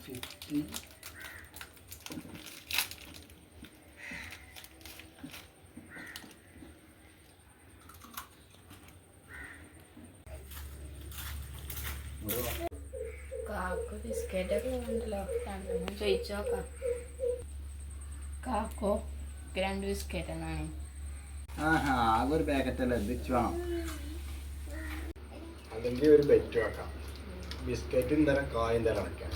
50. കാക്കു ബിസ്ക്കറ്റൊക്കെ ഉണ്ടല്ലോ, രണ്ടെണ്ണം ചോദിച്ചു നോക്കാം. കാക്കോ 2 ബിസ്ക്കറ്റ് എന്നാണ്. ആകെ ഒരു പാക്കറ്റല്ലേ എത്തിച്ചു വേണം, അല്ലെങ്കിൽ ഒരു ബെറ്റ് വെക്കാം. ബിസ്ക്കറ്റും തരം കായും തരം വയ്ക്കാം.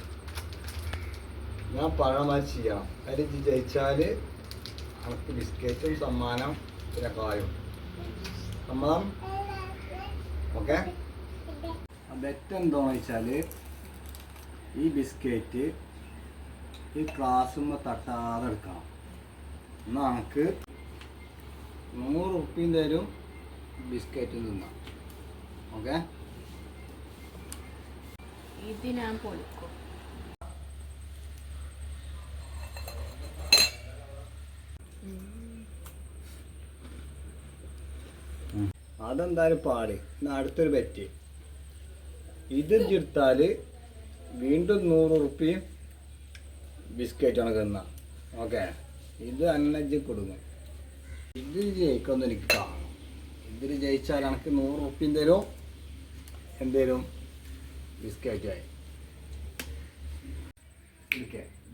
ഞാൻ പഴമായി ചെയ്യണം. അതിൽ ജയിച്ചാൽ നമുക്ക് ബിസ്ക്കറ്റും സമ്മാനം, പിന്നെ കായും സമ്മതം. ഓക്കെ. ബെറ്റ് എന്താണെന്ന് വെച്ചാൽ ഈ ബിസ്ക്കറ്റ് ഈ ക്ലാസ്സുമ്മ തട്ടാതെ എടുക്കണം. എന്നാൽ നമുക്ക് 100 ഉറുപ്പിയും തരും ബിസ്ക്കറ്റ് തിന്നാം. ഓക്കെ. ഇത് ഞാൻ പൊളിക്കും. അതെന്തായാലും പാട്. എന്നാൽ അടുത്തൊരു ബെറ്റ്, ഇത് എടുത്താൽ വീണ്ടും 100 ഉറുപ്പിയും ബിസ്ക്കറ്റാണ് തിന്നാം. ഓക്കെ. ഇത് അന്നജ് കൊടുക്കും. ഇത് ജയിക്കുമെന്ന് എനിക്ക് കാണണം. ഇതിൽ ജയിച്ചാൽ എനിക്ക് 100 ഉറുപ്പിയും തരും, എന്തേലും ബിസ്ക്കറ്റായി.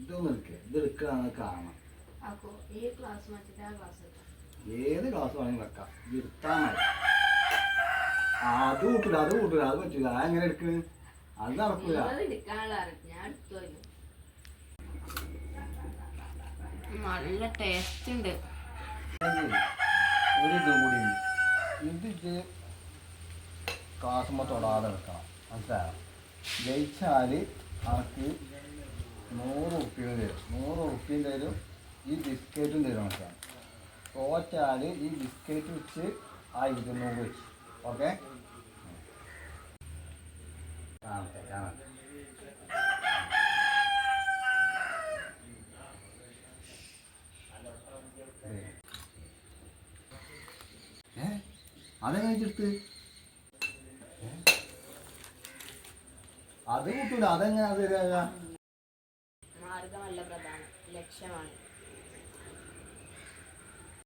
ഇതൊന്നും ഇത് എടുക്കുക കാണണം. ഏത് ക്ലാസ് വേണമെങ്കിൽ വെക്കാം. ഇത് എടുത്താൽ മതി. അത് കൂട്ടില്ല, അത് പറ്റില്ല. അതെങ്ങനെ എടുക്കണ്? അത് നടക്കൂല. നല്ല ടേസ്റ്റ് ഉണ്ട്. ഒരു ഇതും കൂടി ഇത് ക്ലാസ്സുമ്പോൾ തൊടാതെ എടുക്കണം. മനസ്സിലായോ? ജയിച്ചാൽ അവർക്ക് 100 ഉറുപ്പിയും തരും. 100 ഉറുപ്പിയും തരും, ഈ ബിസ്ക്കറ്റും തരും. മനസ്സിലാവും? തോറ്റാൽ ഈ ബിസ്ക്കറ്റ് വെച്ച് ആ 200 വെച്ച്. ഓക്കെ. കാണട്ടെ. അതെങ്ങനെ ചെടുത്ത്? അത് കൂട്ടൂല. അതെങ്ങനെ? അത് മാർഗമല്ല പ്രധാനം, ലക്ഷ്യമാണ്.